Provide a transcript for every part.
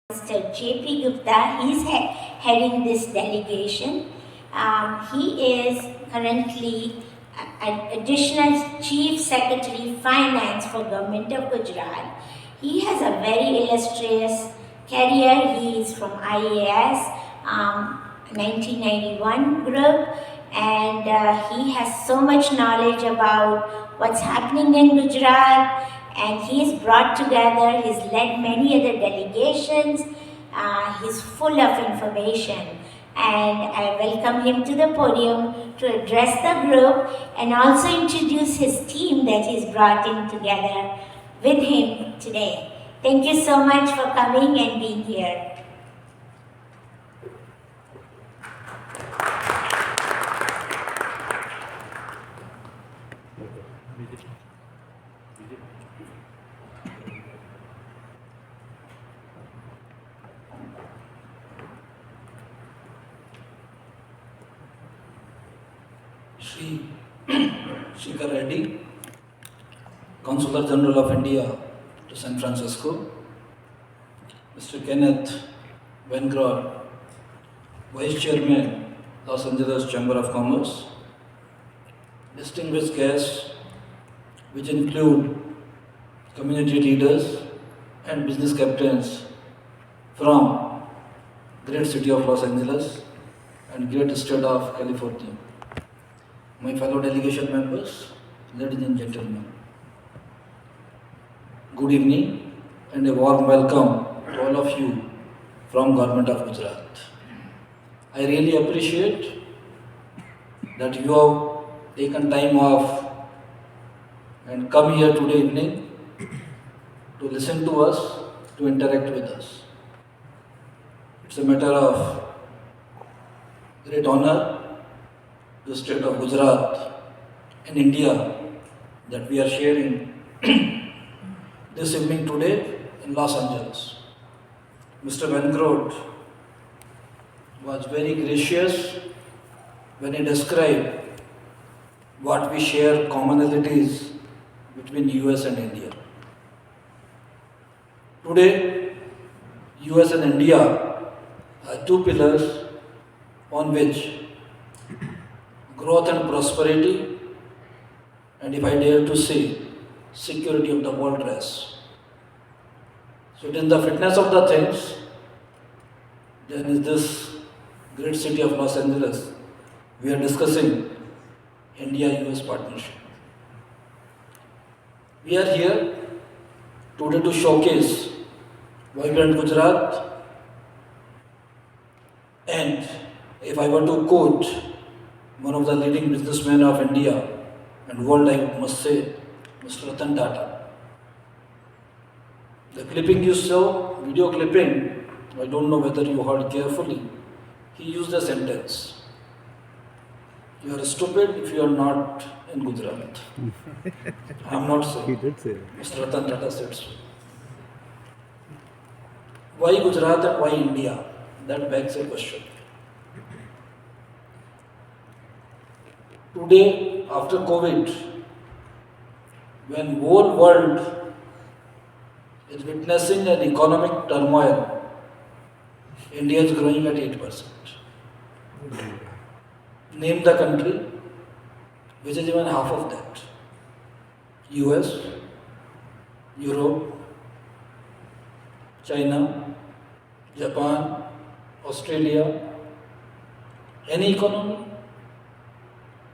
Mr. J.P. Gupta. He's heading this delegation. He is currently an additional Chief Secretary Finance for Government of Gujarat. He has a very illustrious career. He is from ACS, 1991 group, and he has so much knowledge about what's happening in Gujarat, and he's brought together, he's led many other delegations, he's full of information. And I welcome him to the podium to address the group and also introduce his team that he's brought in together with him today. Thank you so much for coming and being here. Shri Shikhar Reddy, Consular General of India to San Francisco, Mr. Kenneth Wengrod, Vice Chairman, Los Angeles Chamber of Commerce, distinguished guests, which include community leaders and business captains from great city of Los Angeles and great state of California. My fellow delegation members, ladies and gentlemen, good evening and a warm welcome to all of you from Government of Gujarat. I really appreciate that you have taken time off and come here today evening to listen to us, to interact with us. It's a matter of great honor the state of Gujarat and India that we are sharing this evening today in Los Angeles. Mr. Wengrod was very gracious when he described what we share commonalities between US and India. Today, US and India are two pillars on which growth and prosperity, and if I dare to say, security of the world rests. So in the fitness of the things, then is this great city of Los Angeles, we are discussing India-US partnership. We are here today to showcase vibrant Gujarat, and if I were to quote one of the leading businessmen of India and world, I must say, Mr. Ratan Tata. The clipping you saw, video clipping, I don't know whether you heard carefully, he used a sentence. You are stupid if you are not in Gujarat. I am not saying. He did say. Mr. Ratan Tata said so. Why Gujarat and why India? That begs a question. Today, after COVID, when whole world is witnessing an economic turmoil, India is growing at 8%. Name the country which is even half of that. US, Europe, China, Japan, Australia, any economy?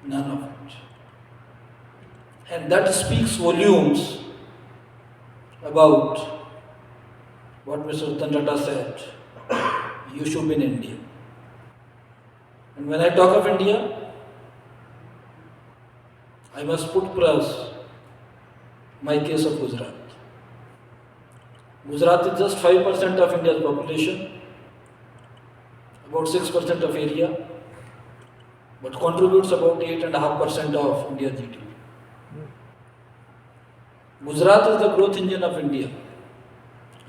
None of it. And that speaks volumes about what Mr. Ratan Tata said. You should be in India. And when I talk of India, I must put plus my case of Gujarat. Gujarat is just 5% of India's population, about 6% of area, but contributes about 8.5% of India's GDP. Gujarat is the growth engine of India.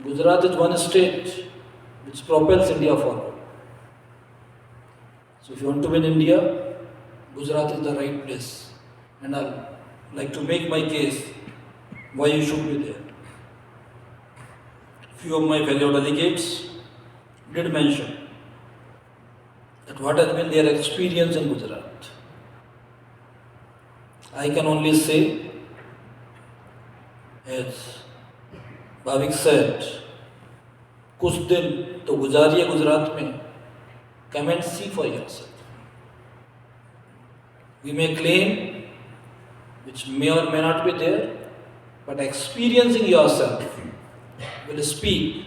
Gujarat is one state which propels India forward. So if you want to be in India, Gujarat is the right place. And I'd like to make my case why you should be there. Few of my fellow delegates did mention that what has been their experience in Gujarat. I can only say, as Bhavik said, कुछ दिन तो गुजारिए गुजरात में, come and see for yourself. We may claim, which may or may not be there, but experiencing yourself will speak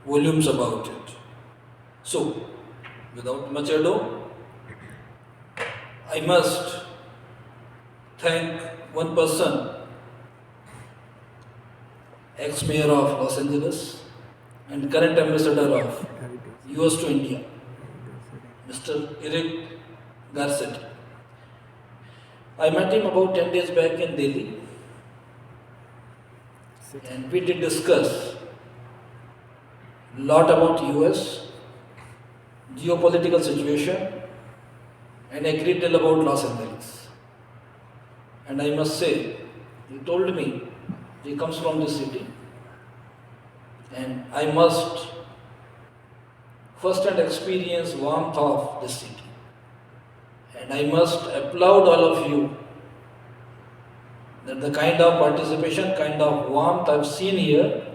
volumes about it. So, without much ado, I must thank one person, ex-mayor of Los Angeles and current ambassador of US to India, Mr. Eric Garcetti. I met him about 10 days back in Delhi, and we did discuss a lot about US, geopolitical situation, and a great deal about Los Angeles. And I must say, he told me he comes from this city, and I must first-hand experience warmth of this city. And I must applaud all of you that the kind of participation, kind of warmth I've seen here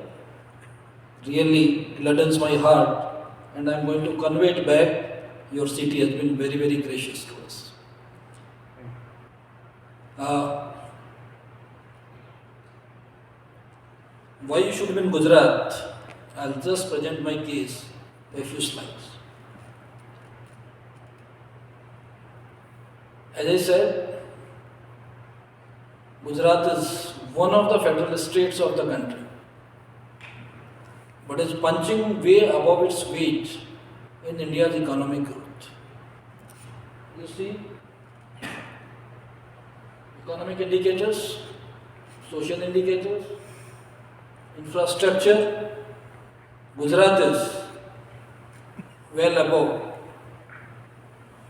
really gladdens my heart, and I'm going to convey it back. Your city has been very, very gracious to us. Why you should be in Gujarat? I'll just present my case by a few slides. As I said, Gujarat is one of the federal states of the country, but is punching way above its weight in India's economic growth. You see, economic indicators, social indicators, infrastructure, Gujarat is well above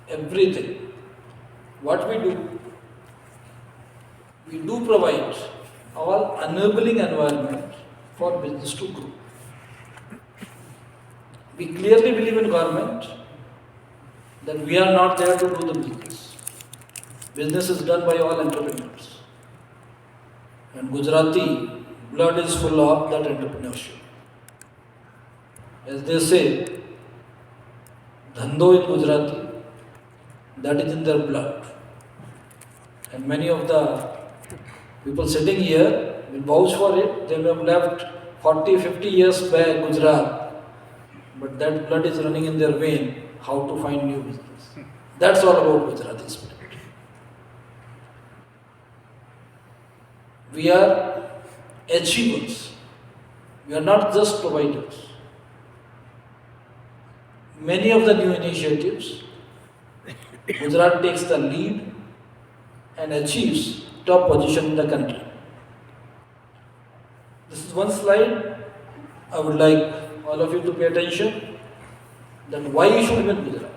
everything. What we do provide all enabling environment for business to grow. We clearly believe in government that we are not there to do the business. Business is done by all entrepreneurs. And Gujarati blood is full of that entrepreneurship. As they say, Dhando in Gujarati, that is in their blood. And many of the people sitting here will vouch for it. They may have left 40, 50 years back Gujarat, but that blood is running in their vein, how to find new business. That's all about Gujarati spirit. We are achievers. We are not just providers. Many of the new initiatives, Gujarat takes the lead and achieves top position in the country. This is one slide I would like all of you to pay attention, that why you should be in Gujarat.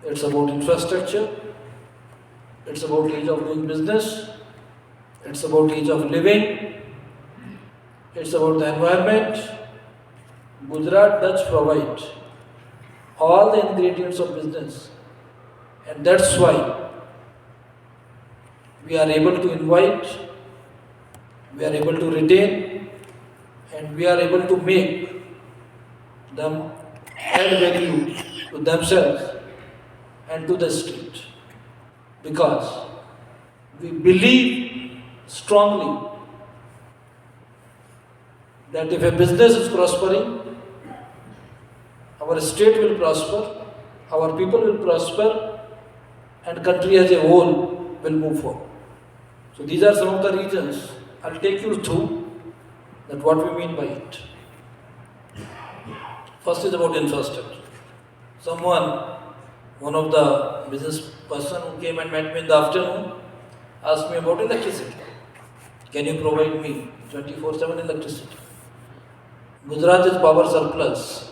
It's about infrastructure, it's about ease of doing business, it's about ease of living, it's about the environment. Gujarat does provide all the ingredients of business, and that's why we are able to invite, we are able to retain, and we are able to make them add value to themselves and to the state, because we believe strongly that if a business is prospering, our state will prosper, our people will prosper, and country as a whole will move forward. So these are some of the reasons. I'll take you through that what we mean by it. First is about infrastructure. One of the business person who came and met me in the afternoon asked me about electricity. Can you provide me 24/7 electricity? Gujarat is power surplus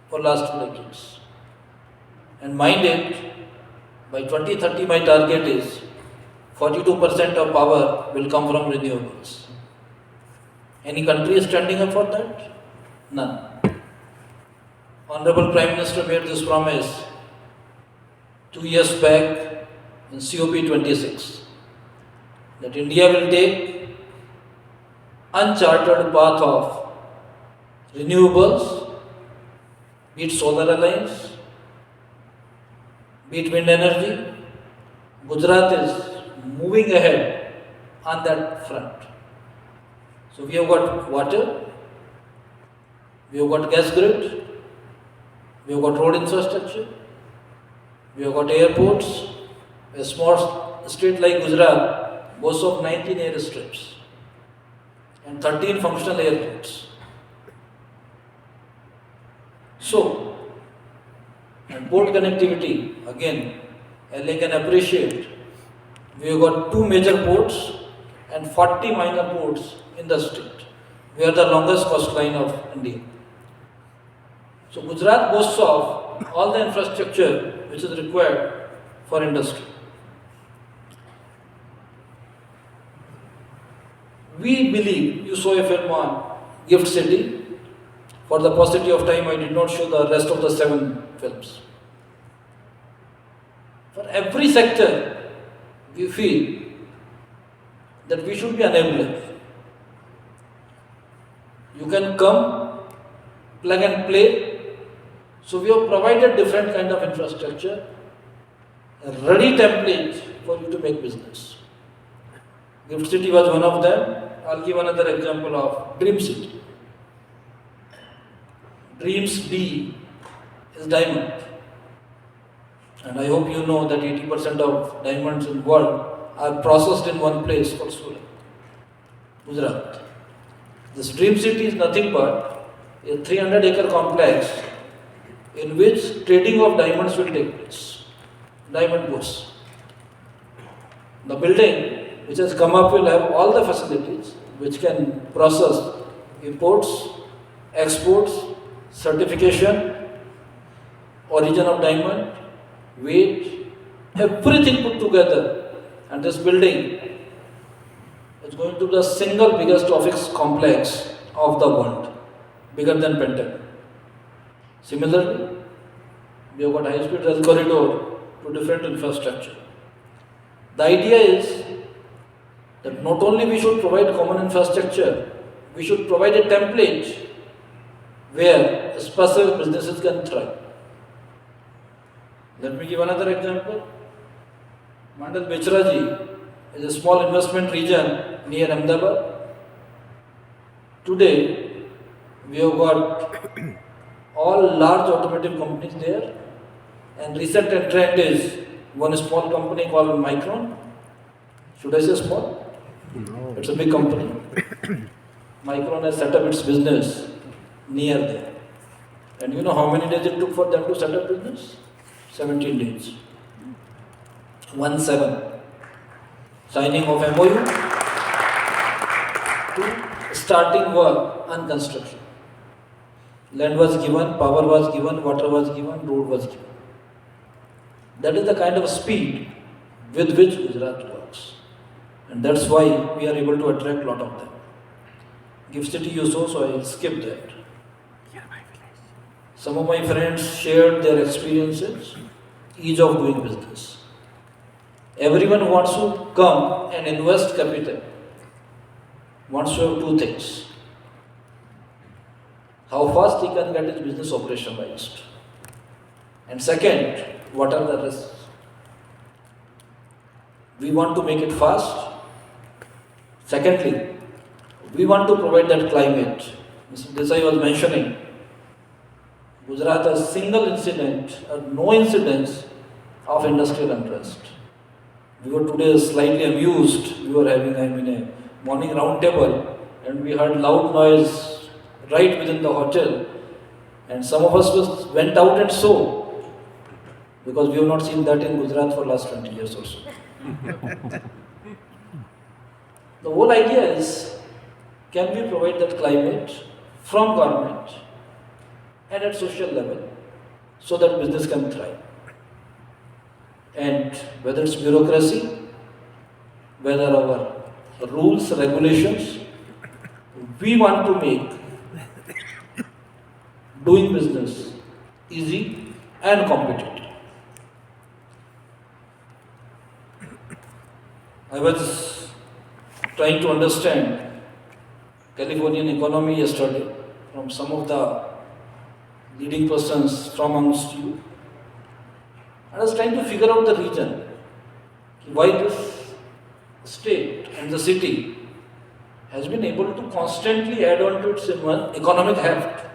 for last 2 decades. And mind it, by 2030 my target is 42% of power will come from renewables. Any country is standing up for that? None. Honorable Prime Minister made this promise 2 years back in COP26 that India will take uncharted path of renewables, be it solar alliance, be it wind energy. Gujarat is moving ahead on that front. So we have got water, we have got gas grid, we have got road infrastructure, we have got airports. A small state like Gujarat boasts of 19 airstrips and 13 functional airports. So, and port connectivity, again, LA can appreciate. We have got 2 major ports and 40 minor ports in the state. We are the longest coastline of India. So Gujarat boasts of all the infrastructure which is required for industry. We believe, you saw a film on Gift City. For the paucity of time, I did not show the rest of the 7 films. For every sector, we feel that we should be enabler. You can come, plug and play. So we have provided different kind of infrastructure, a ready template for you to make business. Gift City was one of them. I'll give another example of Dream City. Dreams D is diamond. And I hope you know that 80% of diamonds in the world are processed in one place called Surat, Gujarat. This Dream City is nothing but a 300-acre complex in which trading of diamonds will take place. Diamond goods. The building which has come up will have all the facilities which can process imports, exports, certification, origin of diamond, weight, everything put together. And this building is going to be the single biggest office complex of the world, bigger than Pentagon. Similarly, we have got high-speed rail corridor to different infrastructure. The idea is that not only we should provide common infrastructure, we should provide a template where specific businesses can thrive. Let me give another example. Mandal Bechraji is a small investment region near Ahmedabad. Today, we have got all large automotive companies there, and recent entrant is one small company called Micron. Should I say small? No. It's a big company. Micron has set up its business near there. And you know how many days it took for them to set up business? 17 days. 17. Signing of MOU to starting work on construction. Land was given, power was given, water was given, road was given. That is the kind of speed with which Gujarat works. And that's why we are able to attract a lot of them. Gift City you saw, so I will skip that. Some of my friends shared their experiences, ease of doing business. Everyone wants to come and invest capital, wants to have 2 things. How fast he can get his business operationalized. And second, what are the risks? We want to make it fast. Secondly, we want to provide that climate. Mr. Desai was mentioning, Gujarat has single incident or no incidents of industrial unrest. We were today slightly amused. We were having a morning round table and we heard loud noise right within the hotel. And some of us went out and saw, because we have not seen that in Gujarat for last 20 years or so. The whole idea is, can we provide that climate from government and at social level so that business can thrive? And whether it's bureaucracy, whether our rules, regulations, we want to make doing business easy and competitive. I was trying to understand Californian economy yesterday from some of the leading persons from amongst you. I was trying to figure out the reason why this state and the city has been able to constantly add on to its economic heft.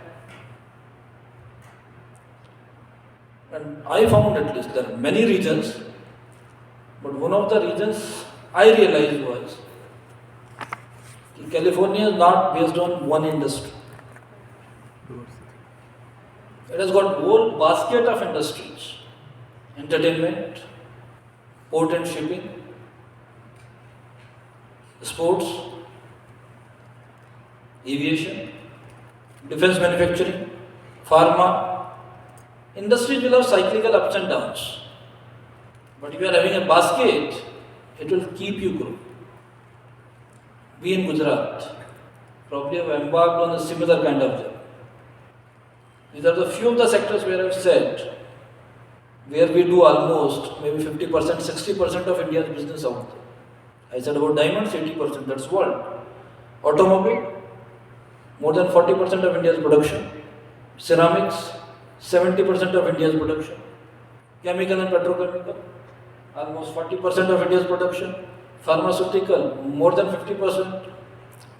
And I found at least there are many reasons, but one of the reasons I realized was that California is not based on one industry. It has got a whole basket of industries: entertainment, port and shipping, sports, aviation, defense manufacturing, pharma. Industries will have cyclical ups and downs. But if you are having a basket, it will keep you growing. We in Gujarat probably have embarked on a similar kind of journey. These are the few of the sectors where I've said, where we do almost maybe 50%, 60% of India's business out there. I said about diamonds, 80%, that's world. Automobile, more than 40% of India's production. Ceramics, 70% of India's production. Chemical and petrochemical, almost 40% of India's production. Pharmaceutical, more than 50%.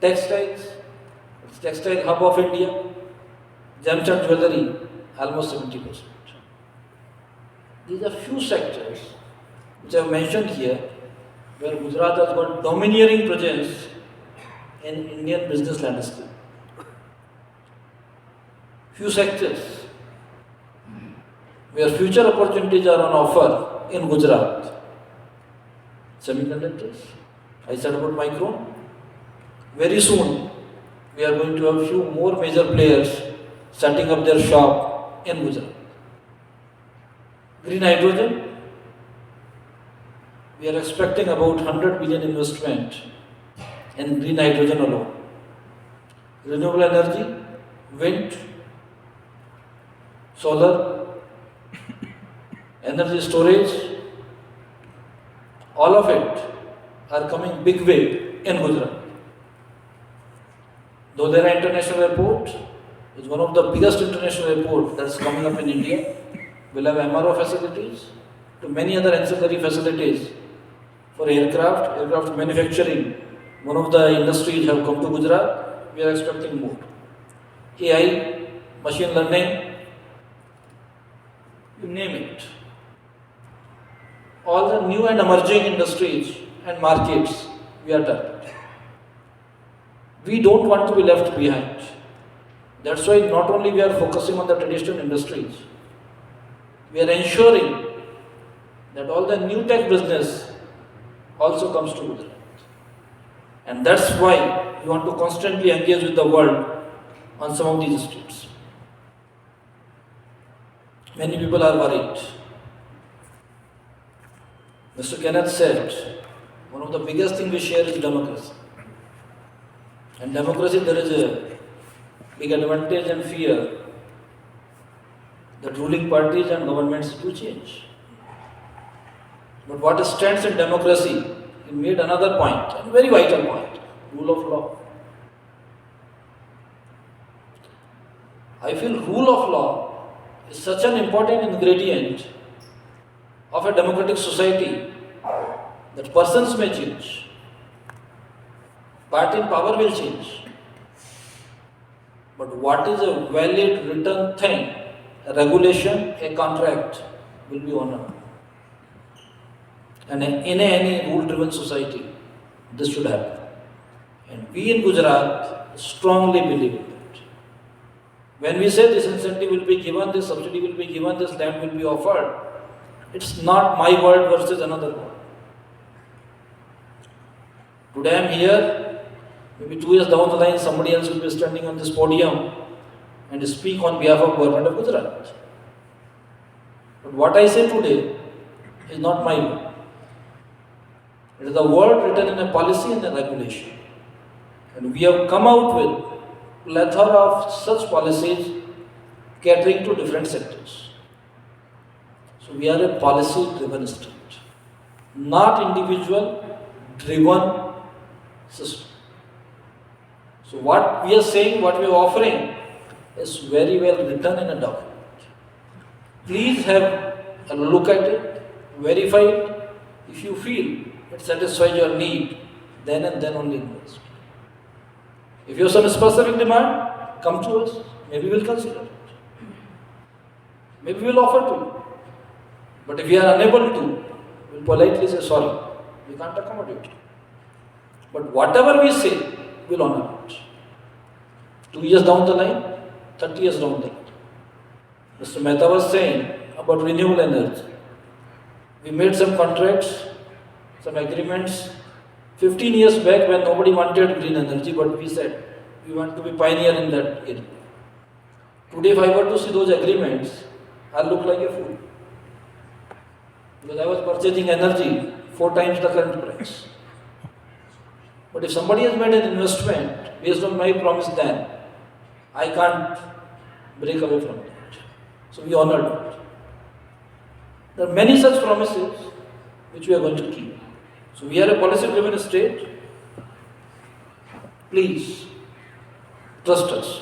Textiles, it's textile hub of India. Gems and jewelry, almost 70%. These are few sectors which I have mentioned here where Gujarat has got domineering presence in Indian business landscape. Few sectors where future opportunities are on offer in Gujarat. Semiconductors, I said about micron. Very soon, we are going to have few more major players setting up their shop in Gujarat. Green hydrogen, we are expecting about 100 billion investment in green hydrogen alone. Renewable energy, wind, solar, energy storage, all of it are coming big way in Gujarat. Though there are international airport, it's one of the biggest international airport that's coming up in India. We'll have MRO facilities to many other ancillary facilities for aircraft manufacturing. One of the industries have come to Gujarat. We are expecting more. AI, machine learning, you name it. All the new and emerging industries and markets we are targeting. We don't want to be left behind. That's why not only we are focusing on the traditional industries, we are ensuring that all the new tech business also comes to Gujarat. And that's why we want to constantly engage with the world on some of these streets. Many people are worried. Mr. Kenneth said, one of the biggest things we share is democracy. And democracy, there is a big advantage and fear that ruling parties and governments do change. But what stands in democracy, he made another point, a very vital point, rule of law. I feel rule of law is such an important ingredient of a democratic society that persons may change, party in power will change. But what is a valid written thing, a regulation, a contract, will be honored. And in any rule-driven society, this should happen. And we in Gujarat strongly believe in that. When we say this incentive will be given, this subsidy will be given, this land will be offered, it's not my word versus another word. Today I am here, maybe 2 years down the line, somebody else will be standing on this podium and speak on behalf of government of Gujarat. But what I say today is not my word. It is the word written in a policy and a regulation. And we have come out with plethora of such policies catering to different sectors. So we are a policy-driven state, not individual-driven system. So what we are saying, what we are offering is very well written in a document. Please have a look at it, verify it. If you feel it satisfies your need, then and then only invest. If you have some specific demand, come to us. Maybe we'll consider it. Maybe we'll offer to you. But if we are unable to, we'll politely say sorry. We can't accommodate you. But whatever we say, we'll honor it. 2 years down the line, 30 years down the line. Mr. Mehta was saying about renewable energy. We made some contracts, some agreements 15 years back when nobody wanted green energy, but we said we want to be pioneer in that area. Today, if I were to see those agreements, I'll look like a fool. Because I was purchasing energy 4 times the current price. But if somebody has made an investment based on my promise, then I can't break away from that. So we honored it. There are many such promises which we are going to keep. So we are a policy-driven state. Please trust us.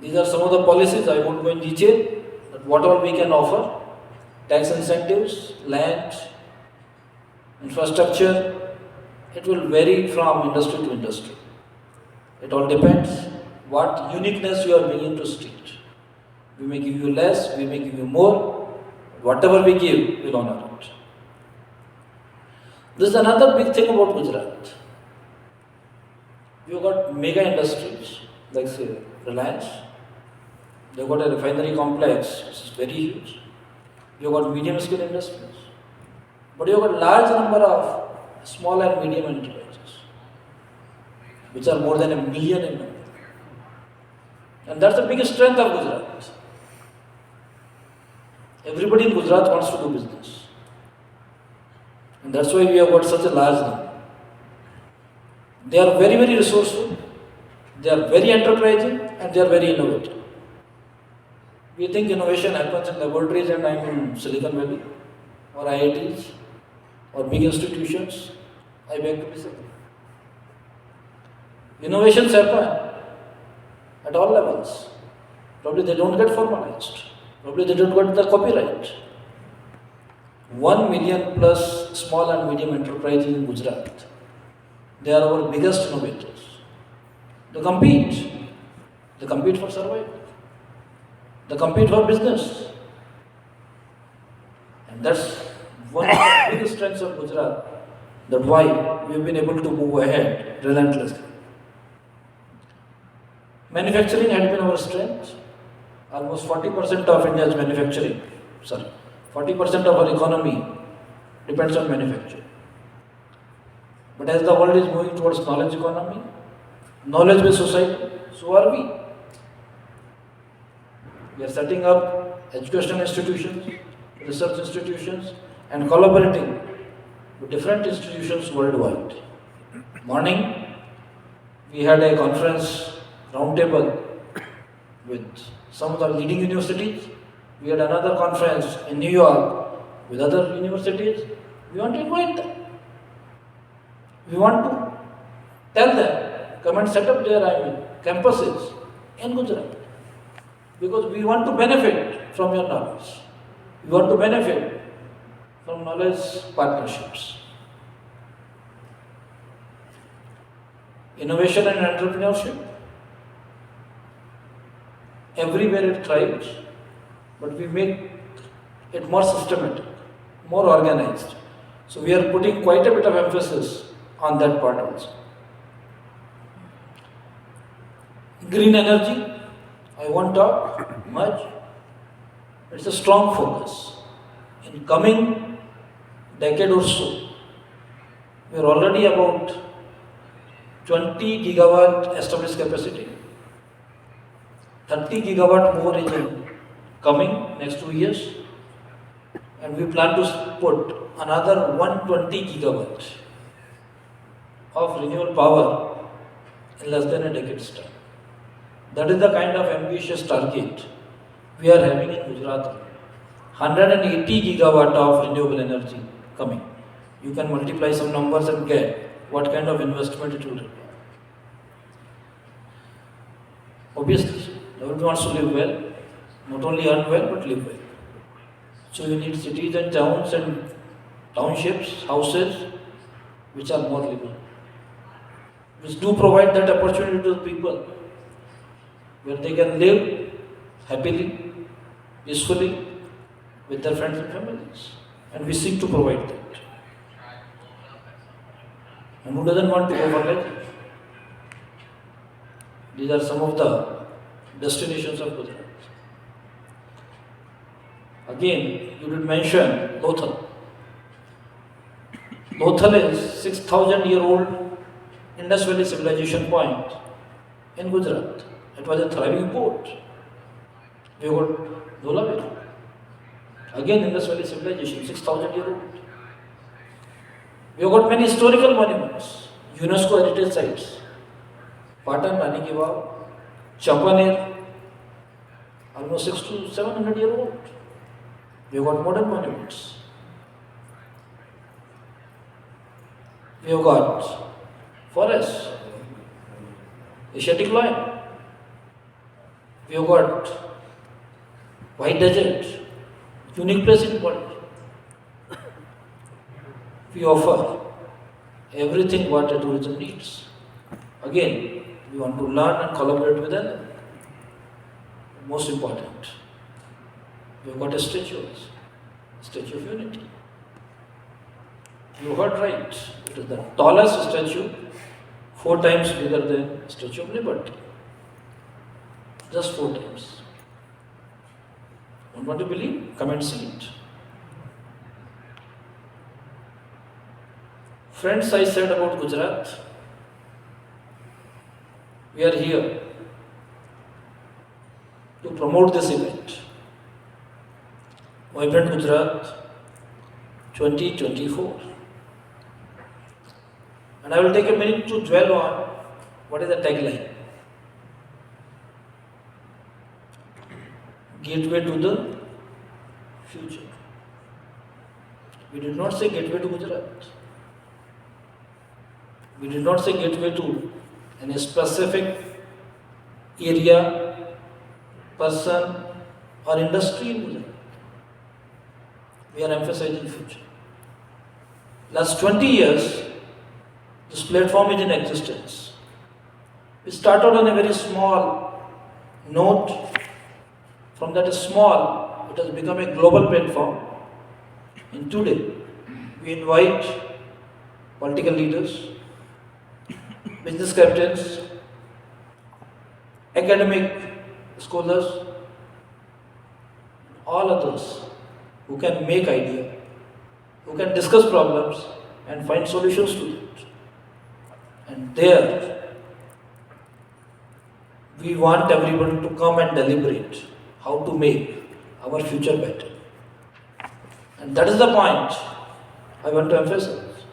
These are some of the policies. I won't go in detail, but what all we can offer: tax incentives, land, infrastructure. It will vary from industry to industry. It all depends what uniqueness you are bringing to state. We may give you less, we may give you more. Whatever we give, we'll honor it. This is another big thing about Gujarat. You've got mega industries, like say Reliance. They've got a refinery complex, which is very huge. You've got medium scale industries. But you've got a large number of small and medium enterprises, which are more than 1 million in number. And that's the biggest strength of Gujarat. Everybody in Gujarat wants to do business. And that's why we have got such a large number. They are very, very resourceful, they are very enterprising, and they are very innovative. We think innovation happens in laboratories, and I'm in Silicon Valley, or IITs, or big institutions. I beg to disagree. Innovations happen at all levels. Probably they don't get formalized. Probably they don't get the copyright. 1 million plus small and medium enterprises in Gujarat. They are our biggest innovators. They compete. They compete for survival. They compete for business. And that's one of the biggest strengths of Gujarat. That's why we've been able to move ahead relentlessly. Manufacturing had been our strength. Almost 40% of India's manufacturing, 40% of our economy depends on manufacturing. But as the world is moving towards knowledge economy, knowledge-based society, so are we. We are setting up educational institutions, research institutions, and collaborating with different institutions worldwide. Morning, we had a conference roundtable with some of the leading universities. We had another conference in New York with other universities. We want to invite them. We want to tell them, come and set up their campuses in Gujarat. Because we want to benefit from your knowledge. We want to benefit from knowledge partnerships. Innovation and entrepreneurship, everywhere it thrives, but we make it more systematic, more organized. So we are putting quite a bit of emphasis on that part also. Green energy, I won't talk much. It's a strong focus. In coming decade or so, we are already about 20 gigawatt established capacity. 30 gigawatt more is coming next 2 years. And we plan to put another 120 gigawatt of renewable power in less than a decade's time. That is the kind of ambitious target we are having in Gujarat. 180 gigawatt of renewable energy coming. You can multiply some numbers and get what kind of investment it will require. Obviously, everyone wants to live well, not only earn well but live well. So you need cities and towns and townships, houses which are more livable, which do provide that opportunity to the people where they can live happily, peacefully with their friends and families. And we seek to provide that. And who doesn't want to go for leisure? These are some of the destinations of Gujarat. Again, you did mention Lothal. Lothal is 6,000-year-old Indus Valley civilization point in Gujarat. It was a thriving port. We got Dholavira. Again, Indus Valley civilization, 6,000-year-old. We have got many historical monuments, UNESCO heritage sites. Patan, Rani Ki Vav, Champaner, almost 600 to 700-year-old. We have got modern monuments. We have got forests, Asiatic lion. We have got white desert, unique place in the world. We offer everything what a tourism needs. Again, we want to learn and collaborate with them. Most important, we have got a statue of unity. You heard right. It is the tallest statue, 4 times bigger than Statue of Liberty. Just 4 times. Don't want to believe? Come and see it. Friends, I said about Gujarat, we are here to promote this event. Vibrant Gujarat 2024. And I will take a minute to dwell on what is the tagline. Gateway to the future. We did not say gateway to Gujarat. We did not say gateway to any specific area, person, or industry in Gujarat. We are emphasizing future. Last 20 years, this platform is in existence. We started on a very small note. From that small, it has become a global platform. And today, we invite political leaders, business captains, academic scholars, all others who can make idea, who can discuss problems and find solutions to it. And there, we want everyone to come and deliberate how to make our future better. And that is the point I want to emphasize.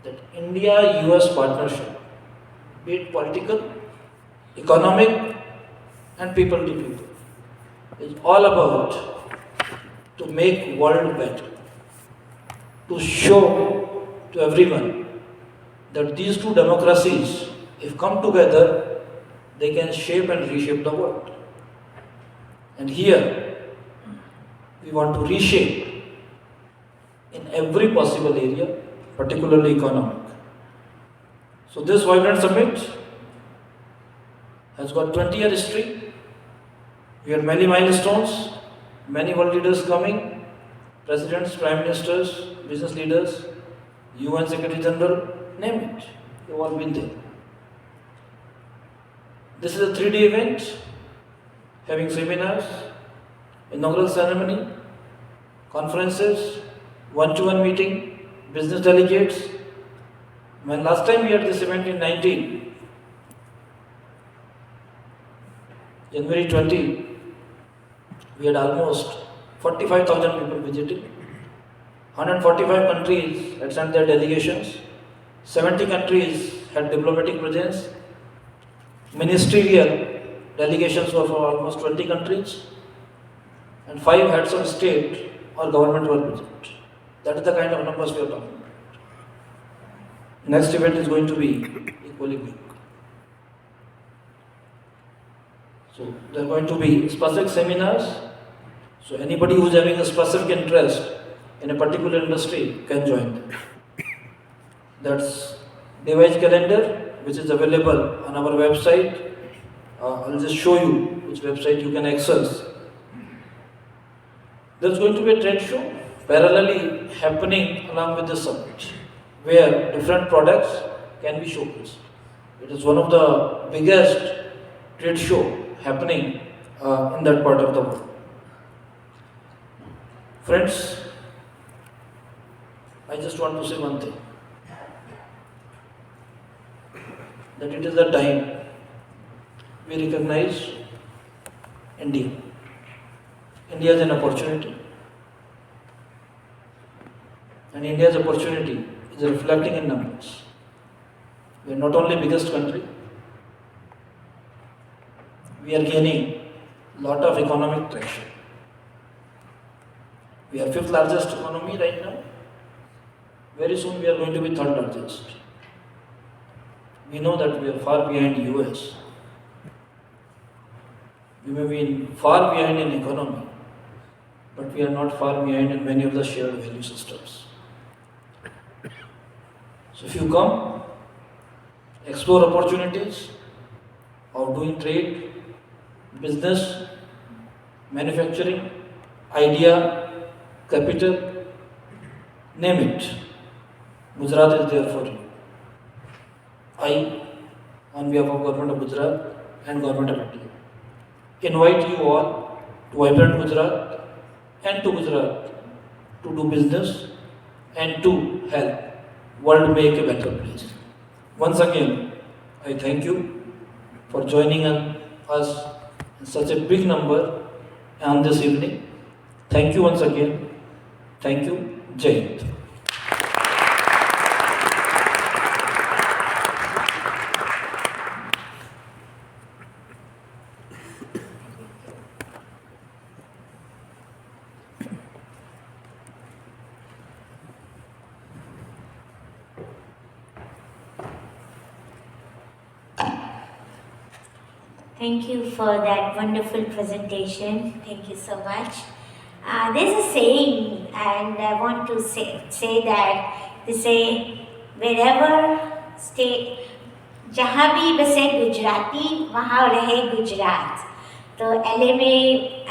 That India-US partnership, be it political, economic, and people to people, is all about to make world better, to show to everyone that these two democracies, if come together, they can shape and reshape the world. And here, we want to reshape in every possible area, particularly economic. So this Vibrant Summit has got 20-year history. We have many milestones, many world leaders coming, presidents, prime ministers, business leaders, UN Secretary General, name it. They've all been there. This is a 3-day event, having seminars, inaugural ceremony, conferences, one-to-one meeting, business delegates. When last time we had this event in January 20, we had almost 45,000 people visiting. 145 countries had sent their delegations. 70 countries had diplomatic presence. ministerial delegations were from almost 20 countries, and 5 heads of state or government were present. That is the kind of numbers we are talking about. Next event is going to be equally big. So there are going to be specific seminars. So anybody who is having a specific interest in a particular industry can join them. That's device calendar, which is available on our website. I'll just show you which website you can access. There's going to be a trade show parallelly happening along with the summit, where different products can be showcased. It is one of the biggest trade show happening in that part of the world. Friends, I just want to say one thing, that it is the time we recognize India. India is an opportunity, and India's opportunity is reflecting in numbers. We are not only biggest country, we are gaining lot of economic traction. We are 5th largest economy right now. Very soon we are going to be 3rd largest. We know that we are far behind US. We may be far behind in economy, but we are not far behind in many of the shared value systems. So if you come, explore opportunities of doing trade, business, manufacturing, idea, capital, name it. Gujarat is there for you. I, on behalf of Government of Gujarat and Government of India, invite you all to vibrant Gujarat and to Gujarat to do business and to help world make a better place. Once again, I thank you for joining us in such a big number on this evening. Thank you once again. Thank you. Jai Hind. Thank you for that wonderful presentation. Thank you so much. There's a saying, and I want to say that they say, wherever stay, जहाँ भी बसे गुजराती वहाँ रहे गुजरात. तो LA में